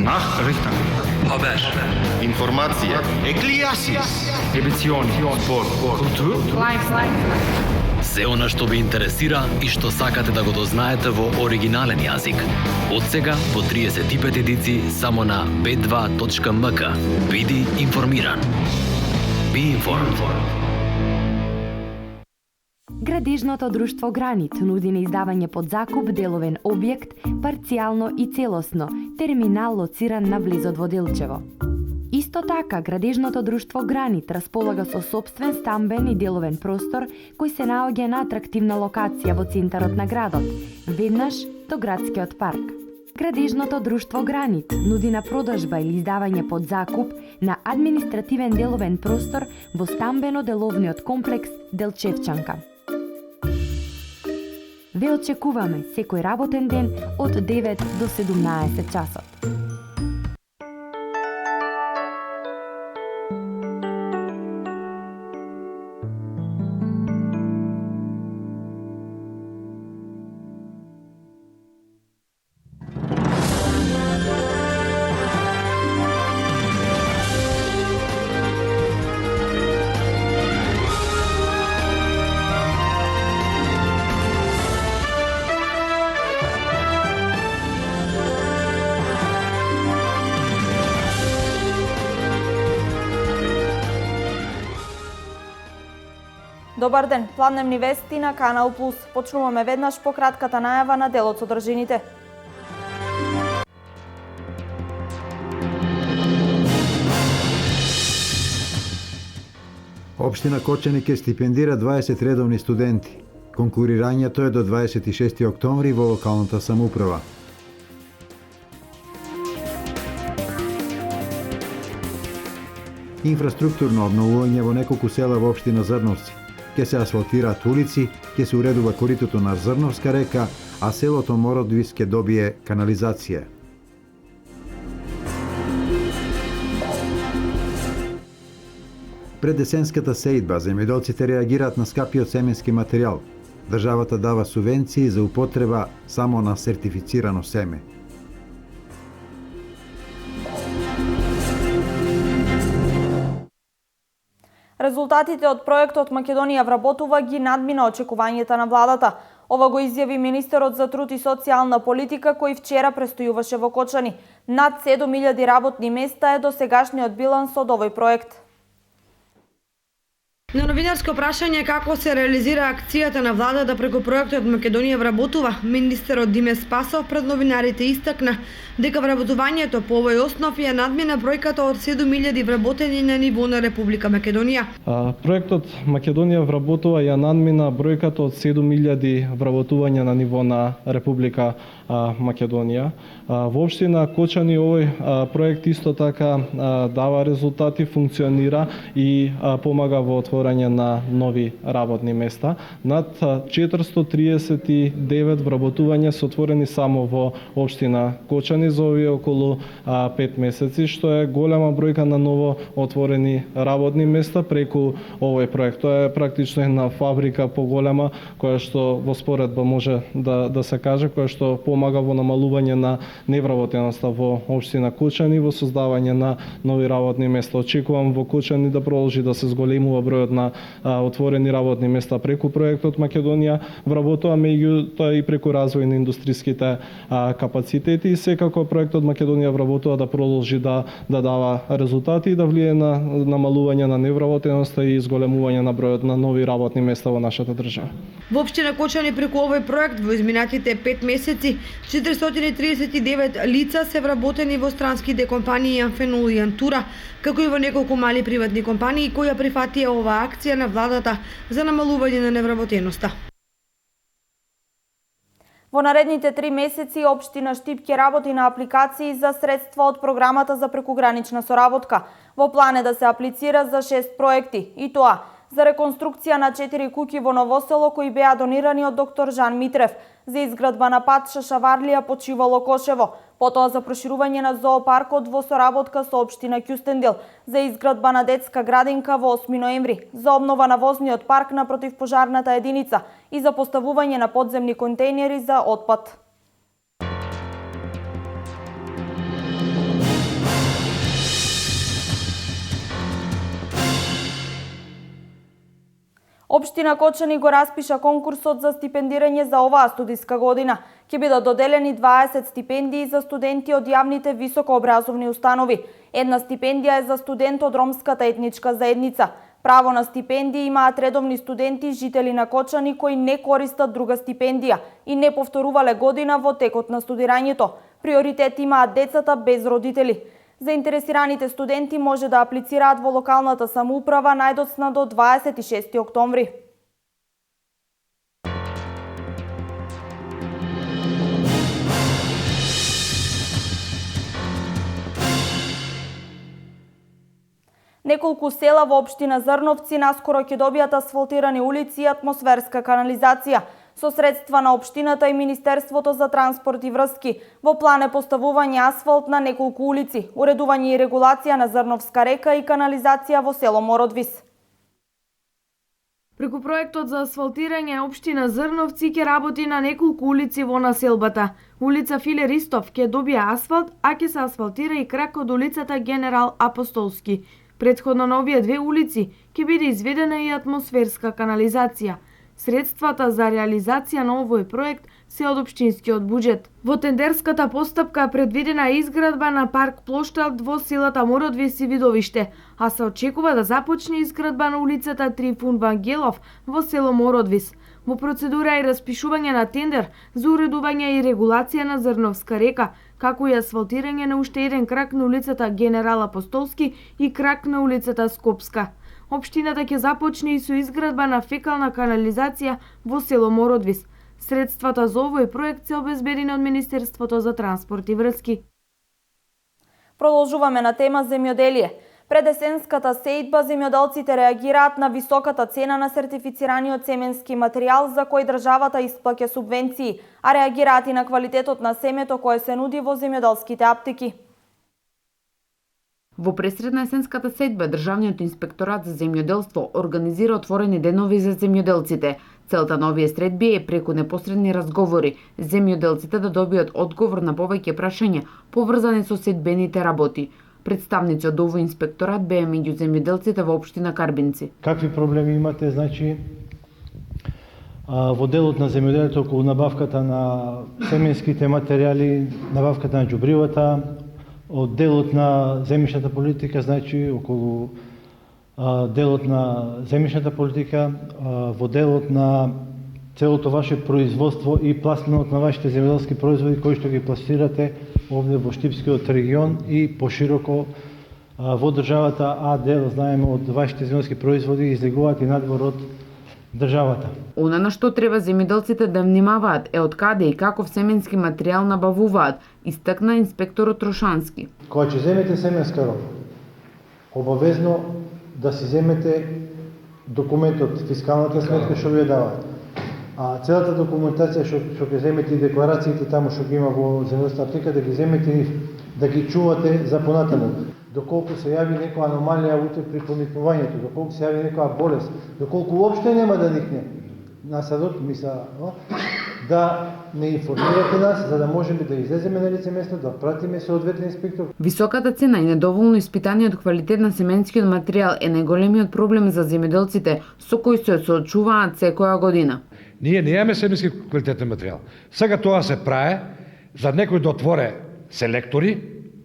Nachrichten. Haber. Информация. Ecclesiastes. Edition. Sport. Kultur. Се она што ви интересира и што сакате да го дознаете во оригинален јазик. Од сега во 35 едиции само на b2.mk. Биди информиран. Be informed. Градежното друштво Гранит нуди на издавање под закуп деловен објект, парцијално и целосно, терминал лоциран на близо од Водилчево. Исто така, градежното друштво Гранит располага со сопствен стамбен и деловен простор кој се наоѓа на атрактивна локација во центарот на градот, веднаш до градскиот парк. Градежното друштво Гранит нуди на продажба или издавање под закуп на административен деловен простор во стамбено-деловниот комплекс Делчевчанка. Ве очекуваме секој работен ден од 9 до 17 часот. Добар ден, пладневни вести на Канал Плюс. Почнуваме веднаш по кратката најава на дел од содржините. Општина Кочани ќе стипендира 20 редовни студенти. Конкурирањето е до 26 октомври во локалната самоуправа. Инфраструктурно обновување во неколку села во општина Зрновци. Ќе се асфалтираат улици, ќе се уредува коритото на Зрновска река, а селото Мородвис ќе добие канализација. Пред есенската сеидба, земјоделците реагираат на скапиот семенски материјал. Државата дава субвенции за употреба само на сертифицирано семе. Резултатите од проектот Македонија вработува ги надмина очекувањата на владата. Ова го изјави министерот за труд и социјална политика кој вчера престојуваше во Кочани. Над 7.000 работни места е досегашниот биланс од овој проект. На новинарско прашање како се реализира акцијата на владата преку проектот Македонија вработува, министерот Диме Спасов пред новинарите истакна дека вработувањето по овој основ ја надмина бројката од 7.000 вработени на ниво на Република Македонија. Проектот Македонија вработува ја надмина бројката од 7.000 вработувања на ниво на Република Македонија. Во општина Кочани овој проект исто така дава резултати, функционира и помага во отворање на нови работни места. Над 439 вработувања се отворени само во општина Кочани за овие околу 5 месеци, што е голема бројка на ново отворени работни места преку овој проект. Тоа е практично една фабрика поголема која што во споредба може да се каже, која што помага во намалување на невработеноста во општина Кочани, во создавање на нови работни места. Очекувам во Кочани да продолжи да се зголемува бројот на отворени работни места преку проектот Македонија. Вработуваме и тоа и преку развој на индустриските капацитети и секако проектот Македонија вработува да продолжи да дава резултати и да влие на намалување на невработеноста и зголемување на бројот на нови работни места во нашата држава. Во општина Кочани преку овој проект во изминатите 5 месеци 439 лица се вработени во странските компании Амфенол и Антура, како и во неколку мали приватни компании кои ја прифатија оваа акција на владата за намалување на невработеноста. Во наредните 3 месеци општина Штип ќе работи на апликации за средства од програмата за прекугранична соработка. Во план е да се аплицира за 6 проекти, и тоа за реконструкција на 4 куќи во Новосело кои беа донирани од доктор Жан Митрев, за изградба на пат Шашаварлија Почивало Кошево, потоа за проширување на зоопаркот во соработка со општина Кјустендил, за изградба на детска градинка во 8 ноември, за обнова на возниот парк на противпожарната единица и за поставување на подземни контејнери за отпад. Општина Кочани го распиша конкурсот за стипендирање за оваа студиска година. Ќе бидат доделени 20 стипендии за студенти од јавните високообразовни установи. Една стипендија е за студент од ромската етничка заедница. Право на стипендии имаат редовни студенти жители на Кочани кои не користат друга стипендија и не повторувале година во текот на студирањето. Приоритет имаат децата без родители. Заинтересираните студенти може да аплицираат во локалната самоуправа најдоцна до 26 октомври. Неколку села во општина Зрновци наскоро ќе добијат асфалтирани улици и атмосферска канализација. Со средства на општината и Министерството за транспорт и врски, во план е поставување асфалт на неколку улици, уредување и регулација на Зрновска река и канализација во село Мородвис. Преку проектот за асфалтирање општина Зрновци ќе работи на неколку улици во населбата. Улица Филе Ристов ќе добие асфалт, а ќе се асфалтира и крак од улицата Генерал Апостолски. Претходно на овие две улици ќе биде изведена и атмосферска канализација. Средствата за реализација на овој проект се од општинскиот буџет. Во тендерската постапка предвидена е изградба на парк плоштад во селата Мородвис и Видовиште, а се очекува да започне изградба на улицата Трифун Вангелов во село Мородвис. Во процедура е распишување на тендер за уредување и регулација на Зрновска река, како и асфалтирање на уште еден крак на улицата Генерал Апостолски и крак на улицата Скопска. Општината ќе започне и со изградба на фекална канализација во село Мородвис. Средствата за овој проект се обезбедени од Министерството за транспорт и врски. Продолжуваме на тема земјоделие. Пред есенската сејдба земјоделците реагираат на високата цена на сертифицираниот семенски материјал за кој државата исплаќа субвенции, а реагираат и на квалитетот на семето кое се нуди во земјоделските аптеки. Во пресред на есенската сејдба, Државниот инспекторат за земјоделство организира отворени денови за земјоделците. Целта на овие средби е преку непосредни разговори земјоделците да добијат одговор на повеќе прашања поврзани со сејдбените работи. Представници од овој инспекторат беа меѓу земјоделците во општина Карбинци. Какви проблеми имате, значи, во делот на земјоделието околу набавката на семенските материјали, набавката на џубривата, од делот на земјишната политика, значи околу делот на земјишната политика, во делот на целото ваше производство и пласменот на вашите земјоделски производи кои што ги пласирате овде во Штипскиот регион и пошироко во државата, а дел знаеме од вашите земјоделски производи излегуваат и надвор од државата. Она на што треба земјоделците да внимаваат е од каде и каков семенски материјал набавуваат, истакна инспекторот Трошански. Кога ќе земете семенска роба, обавезно да си земете документот, фискалната сметка што ви ја даваат. А целата документација што ќе земете и декларациите таму што ги има во земјоделската аптека, да ги земете, да ги чувате за понатаму. Доколку се јави некоја аномалија утре при поникнувањето, доколку се јави некоја болест, доколку уопште нема да никне насадот, да не информирате нас, за да можеме да излеземе на лице место, да пратиме соодветен инспектор. Високата цена и недоволно испитаниот квалитет на семенскиот материјал е најголемиот проблем за земјоделците со кој се соочуваат секоја година. Ние немаме семенски квалитетен материјал. Сега тоа се праe за некој да отворе селектори,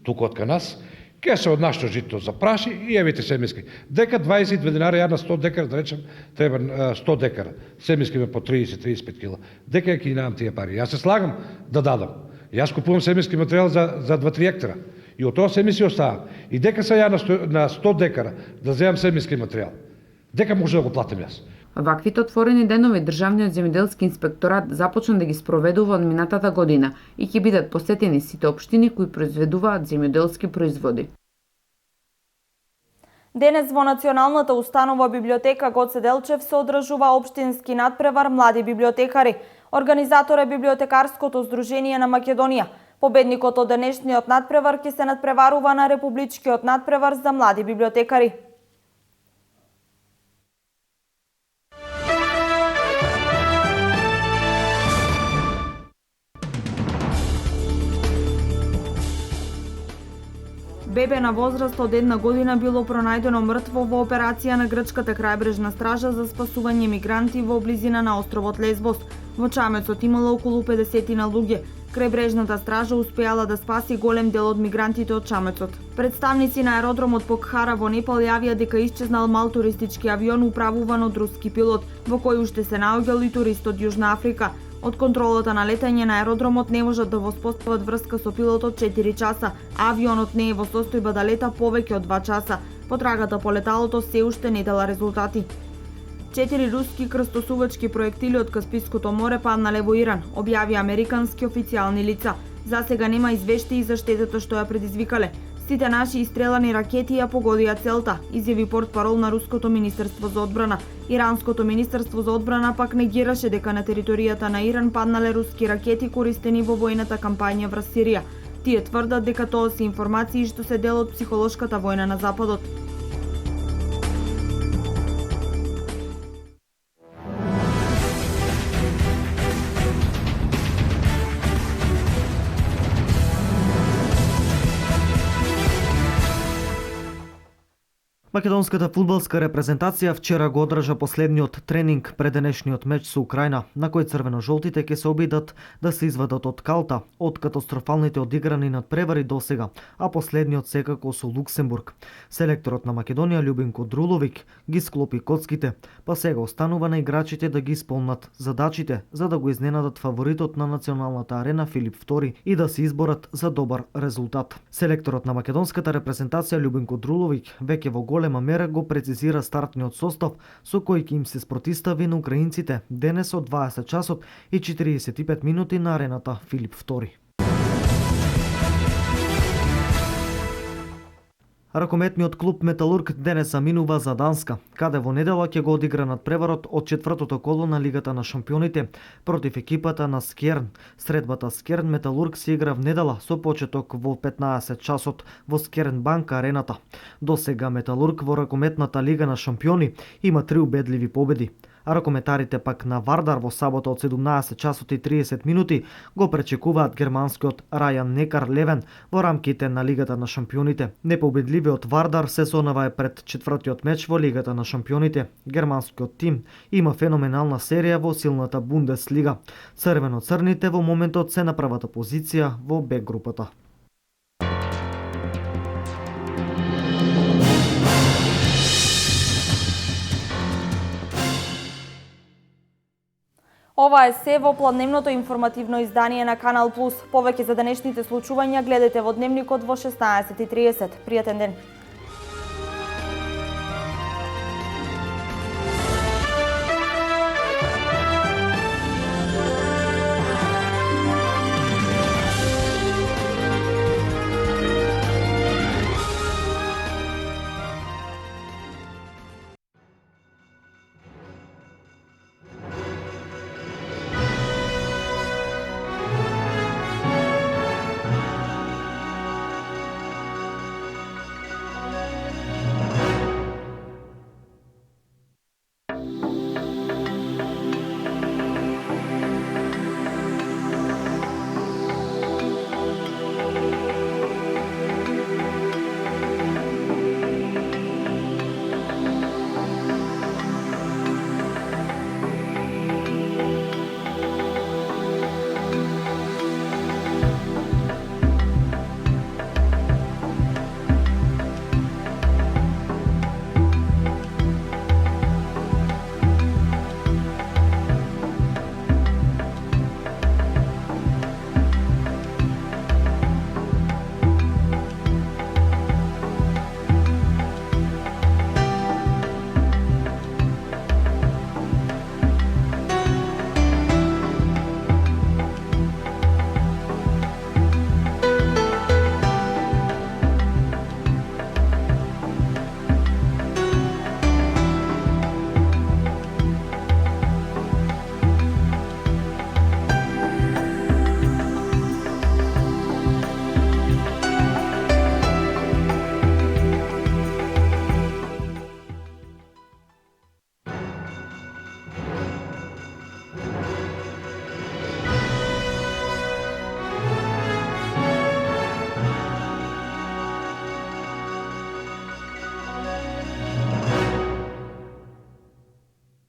тука од нас, ке се од нашето жито запраши и евите семенски. Дека 22 динари ја на 100 декара, да речем, треба 100 декара. Семенски ме по 30-35 кила. Дека ќе ги немам тие пари. Јас се слагам да дадам. Јас купувам семенски материјал за 2-3 ектара. И од тоа семенски оставам. И дека се ја на 100 декара да земам семенски материјал. Дека може да го платим јас. Ваквите отворени денови Државниот земјоделски инспекторат започна да ги спроведува од минатата година и ќе бидат посетени сите општини кои произведуваат земјоделски производи. Денес во Националната установа библиотека Гоце Делчев се одржува општински надпревар млади библиотекари. Организатор е Библиотекарското здружение на Македонија. Победникот од денешниот надпревар ќе се надпреварува на републичкиот надпревар за млади библиотекари. Бебе на возраст од 1 година било пронајдено мртво во операција на грчката крајбрежна стража за спасување мигранти во близина на островот Лесбос. Во Чамецот имало околу 50 луѓе. Крајбрежната стража успеала да спаси голем дел од мигрантите од Чамецот. Представници на аеродромот Покхара во Непал јавија дека исчезнал мал туристички авион управуван од руски пилот, во кој уште се наоѓал и турист од Јужна Африка. Од контролата на летање на аеродромот не можат да воспостават врска со пилотот 4 часа, а авионот не е во состојба да лета повеќе од 2 часа. Потрагата по леталото се уште не дала резултати. 4 руски крстосувачки проектили од Каспиското море паднале во Иран, објави американски официјални лица. За сега нема извештаи за штетата што ја предизвикале. Сите наши истрелани ракети ја погодија целта, изјави портпарол на Руското министерство за одбрана. Иранското министерство за одбрана пак негираше дека на територијата на Иран паднале руски ракети користени во војната кампања врз Сирија. Тие тврдат дека тоа се информации што се дел од психолошката војна на Западот. Македонската фудбалска репрезентација вчера го одржа последниот тренинг пред денешниот меч со Украина, на кој црвено-жолтите ќе се обидат да се извадат од калта од катастрофалните одиграни надпревари досега, а последниот секако со Луксембург. Селекторот на Македонија Љубинко Друловик ги склопи коцките, па сега останува на играчите да ги исполнат задачите за да го изненадат фаворитот на националната арена Филип II и да се изборат за добар резултат. Селекторот на македонската репрезентација Љубинко Друловик веќе во голема мера го прецизира стартниот состав со кој ќе им се спротистави на украинците денес од 20 часот и 45 минути на арената Филип II. Ракометниот клуб Металург денес заминува за Данска, каде во недела ќе го одигра надпреварот од четвртото коло на Лигата на шампионите против екипата на Скерн. Средбата Скерн Металург се игра в недела со почеток во 15 часот во Скерн банк арената. До сега Металург во ракометната Лига на шампиони има 3 убедливи победи. А ракометарите пак на Вардар во сабота од 17 часот и 30 минути го пречекуваат германскиот Рајан Некар Левен во рамките на Лигата на шампионите. Непобедливиот Вардар сезонава е пред четвртиот меч во Лигата на шампионите. Германскиот тим има феноменална серија во силната Бундеслига. Црвено-црните во моментот се на првата позиција во Б групата. Ова е се во планемното информативно издание на Канал Плюс. Повеќе за денешните случувања гледате во Дневникот во 16:30. Пријатен ден!